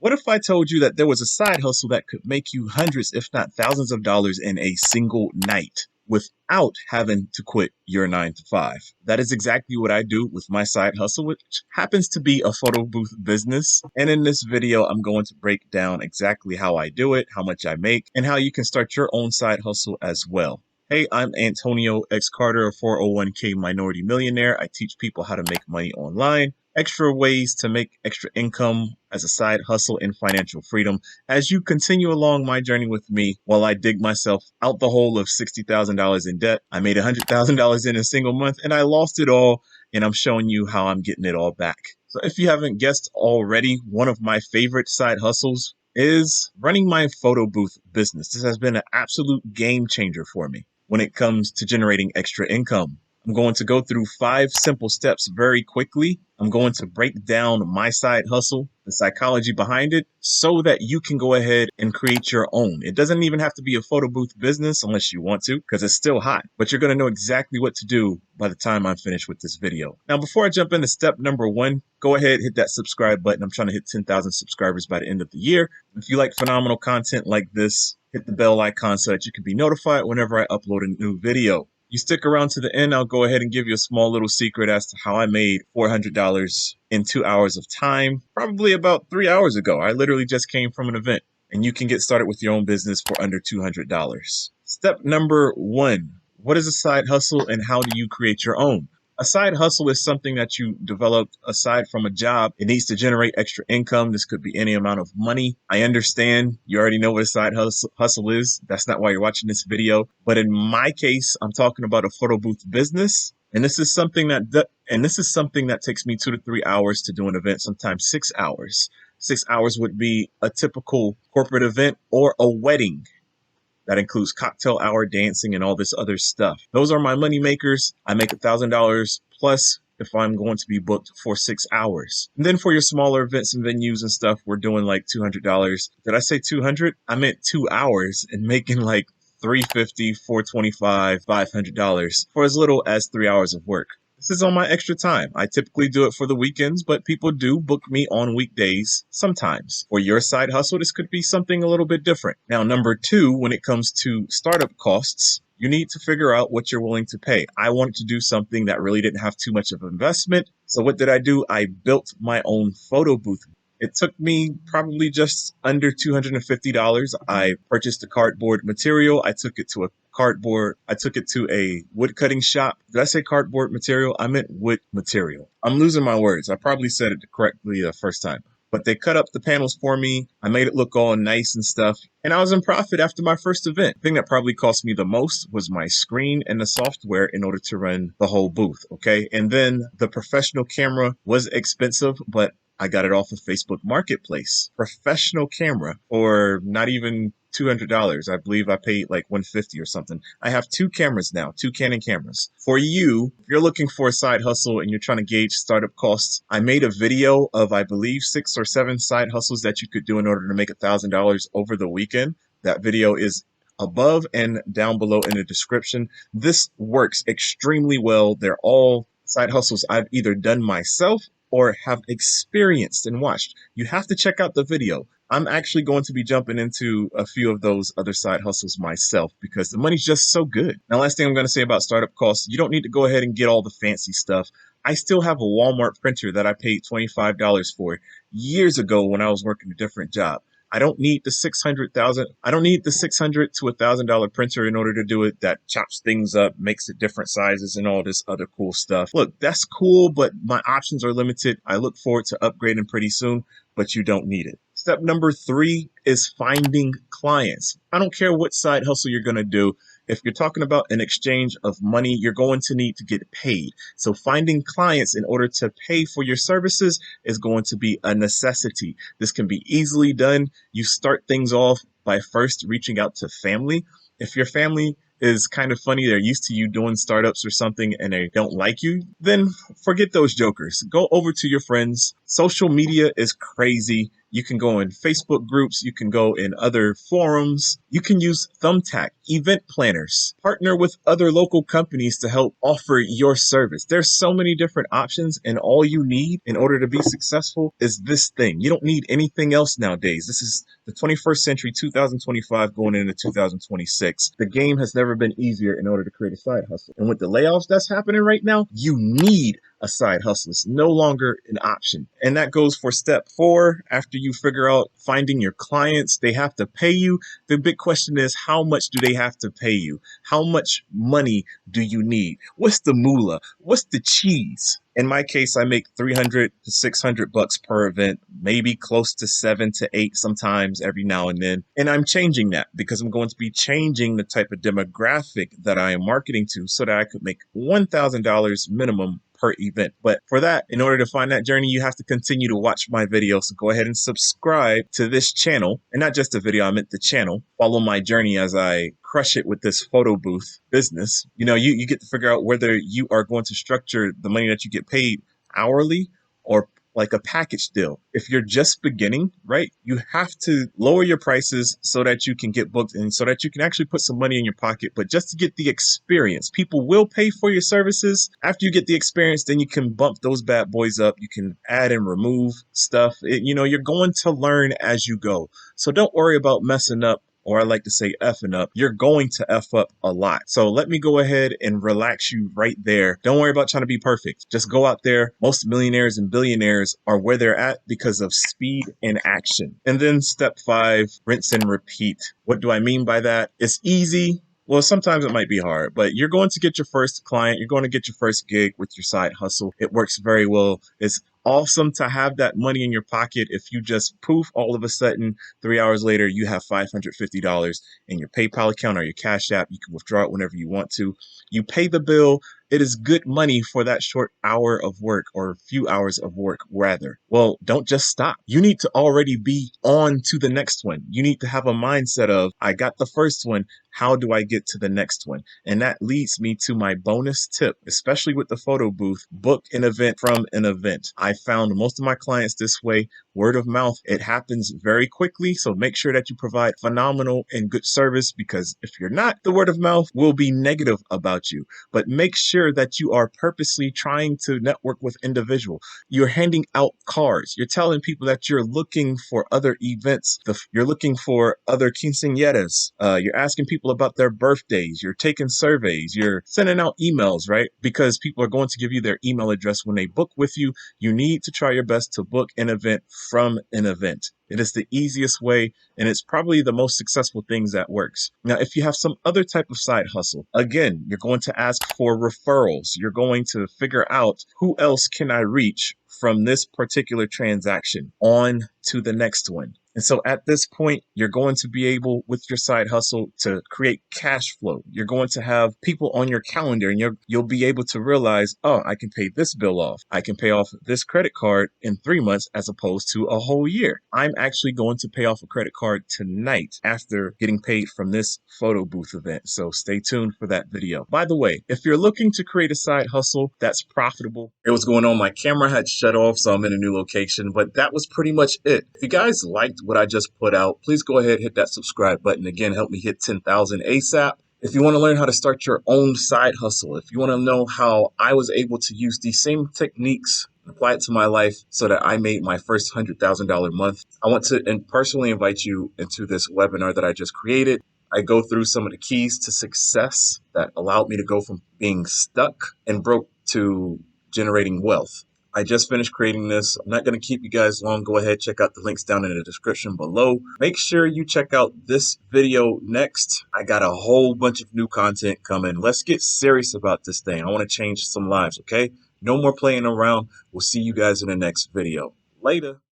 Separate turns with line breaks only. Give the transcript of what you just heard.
What if I told you that there was a side hustle that could make you hundreds, if not thousands of dollars in a single night without having to quit your 9 to 5? That is exactly what I do with my side hustle, which happens to be a photo booth business. And in this video, I'm going to break down exactly how I do it, how much I make, and how you can start your own side hustle as well. Hey, I'm Antonio X Carter, a 401k minority millionaire. I teach people how to make money online, extra ways to make extra income as a side hustle, and financial freedom. As you continue along my journey with me while I dig myself out the hole of $60,000 in debt, I made $100,000 in a single month and I lost it all, and I'm showing you how I'm getting it all back. So if you haven't guessed already, one of my favorite side hustles is running my photo booth business. This has been an absolute game changer for me when it comes to generating extra income. I'm going to go through 5 simple steps very quickly. I'm going to break down my side hustle, the psychology behind it, so that you can go ahead and create your own. It doesn't even have to be a photo booth business unless you want to, because it's still hot, but you're going to know exactly what to do by the time I'm finished with this video. Now, before I jump into step number 1, go ahead, hit that subscribe button. I'm trying to hit 10,000 subscribers by the end of the year. If you like phenomenal content like this, hit the bell icon so that you can be notified whenever I upload a new video. You stick around to the end, I'll go ahead and give you a small little secret as to how I made $400 in 2 hours of time, probably about 3 hours ago. I literally just came from an event, and you can get started with your own business for under $200. Step number 1, what is a side hustle and how do you create your own? A side hustle is something that you develop aside from a job. It needs to generate extra income. This could be any amount of money. I understand you already know what a side hustle is. That's not why you're watching this video. But in my case, I'm talking about a photo booth business. And this is something that takes me 2 to 3 hours to do an event, sometimes 6 hours. 6 hours would be a typical corporate event or a wedding. That includes cocktail hour, dancing, and all this other stuff. Those are my money makers. I make $1,000 plus if I'm going to be booked for 6 hours. And then for your smaller events and venues and stuff, we're doing like $200. Did I say 200? I meant 2 hours and making like $350, $425, $500 for as little as 3 hours of work. This is on my extra time. I typically do it for the weekends, but people do book me on weekdays sometimes. For your side hustle, this could be something a little bit different. Now, number 2, when it comes to startup costs, you need to figure out what you're willing to pay. I wanted to do something that really didn't have too much of an investment. So what did I do? I built my own photo booth. It took me probably just under $250. I purchased the cardboard material. I took it to a wood cutting shop. Did I say cardboard material? I meant wood material. I'm losing my words. I probably said it correctly the first time. But they cut up the panels for me. I made it look all nice and stuff. And I was in profit after my first event. The thing that probably cost me the most was my screen and the software in order to run the whole booth. Okay. And then the professional camera was expensive, but I got it off of Facebook Marketplace. Professional camera for not even $200. I believe I paid like $150 or something. I have 2 cameras now, 2 Canon cameras. For you, if you're looking for a side hustle and you're trying to gauge startup costs, I made a video of, I believe, 6 or 7 side hustles that you could do in order to make $1,000 over the weekend. That video is above and down below in the description. This works extremely well. They're all side hustles I've either done myself or have experienced and watched. You have to check out the video. I'm actually going to be jumping into a few of those other side hustles myself because the money's just so good. Now, last thing I'm going to say about startup costs, you don't need to go ahead and get all the fancy stuff. I still have a Walmart printer that I paid $25 for years ago when I was working a different job. I don't need the $600 to $1,000 printer in order to do it that chops things up, makes it different sizes and all this other cool stuff. Look, that's cool, but my options are limited. I look forward to upgrading pretty soon, but you don't need it. Step number 3 is finding clients. I don't care what side hustle you're going to do. If you're talking about an exchange of money, you're going to need to get paid. So finding clients in order to pay for your services is going to be a necessity. This can be easily done. You start things off by first reaching out to family. If your family is kind of funny, they're used to you doing startups or something and they don't like you, then forget those jokers. Go over to your friends. Social media is crazy. You can go in Facebook groups. You can go in other forums. You can use Thumbtack, event planners, partner with other local companies to help offer your service. There's so many different options, and all you need in order to be successful is this thing. You don't need anything else nowadays. This is the 21st century, 2025 going into 2026. The game has never been easier in order to create a side hustle. And with the layoffs that's happening right now, you need a side hustle. It's no longer an option. And that goes for step 4. After you figure out finding your clients, they have to pay you. The big question is, how much do they have to pay you? How much money do you need? What's the moolah? What's the cheese? In my case, I make 300 to 600 bucks per event, maybe close to 7 to 8 sometimes every now and then. And I'm changing that because I'm going to be changing the type of demographic that I am marketing to so that I could make $1,000 minimum per event. But for that, in order to find that journey, you have to continue to watch my videos. So go ahead and subscribe to this channel, and not just the video, I meant the channel. Follow my journey as I crush it with this photo booth business. You get to figure out whether you are going to structure the money that you get paid hourly or like a package deal. If you're just beginning, right, you have to lower your prices so that you can get booked and so that you can actually put some money in your pocket. But just to get the experience, people will pay for your services. After you get the experience, then you can bump those bad boys up. You can add and remove stuff. You're going to learn as you go. So don't worry about messing up, or I like to say effing up. You're going to F up a lot. So let me go ahead and relax you right there. Don't worry about trying to be perfect. Just go out there. Most millionaires and billionaires are where they're at because of speed and action. And then step 5, rinse and repeat. What do I mean by that? It's easy. Well, sometimes it might be hard, but you're going to get your first client. You're going to get your first gig with your side hustle. It works very well. It's awesome to have that money in your pocket. If you just poof, all of a sudden, 3 hours later, you have $550 in your PayPal account or your Cash App. You can withdraw it whenever you want to. You pay the bill. It is good money for that short hour of work, or a few hours of work rather. Well, don't just stop. You need to already be on to the next one. You need to have a mindset of, I got the first one. How do I get to the next one? And that leads me to my bonus tip, especially with the photo booth. Book an event from an event. I found most of my clients this way. Word of mouth, it happens very quickly. So make sure that you provide phenomenal and good service, because if you're not, the word of mouth will be negative about you. But make sure that you are purposely trying to network with individuals. You're handing out cards. You're telling people that you're looking for other events. You're looking for other quinceañeras. You're asking people about their birthdays. You're taking surveys. You're sending out emails, right? Because people are going to give you their email address when they book with you. You need to try your best to book an event from an event. It is the easiest way, and it's probably the most successful things that works. Now, if you have some other type of side hustle, again, you're going to ask for referrals. You're going to figure out, who else can I reach from this particular transaction on to the next one. And so at this point, you're going to be able, with your side hustle, to create cash flow. You're going to have people on your calendar, and you'll be able to realize, oh, I can pay this bill off. I can pay off this credit card in 3 months as opposed to a whole year. I'm actually going to pay off a credit card tonight after getting paid from this photo booth event. So stay tuned for that video. By the way, if you're looking to create a side hustle that's profitable, it was going on. My camera had shut off, so I'm in a new location, but that was pretty much it. If you guys liked what I just put out, please go ahead, hit that subscribe button. Again, help me hit 10,000 ASAP. If you want to learn how to start your own side hustle, if you want to know how I was able to use these same techniques, apply it to my life so that I made my first $100,000 month, I want to personally invite you into this webinar that I just created. I go through some of the keys to success that allowed me to go from being stuck and broke to generating wealth. I just finished creating this. I'm not going to keep you guys long. Go ahead, check out the links down in the description below. Make sure you check out this video next. I got a whole bunch of new content coming. Let's get serious about this thing. I want to change some lives, okay? No more playing around. We'll see you guys in the next video. Later.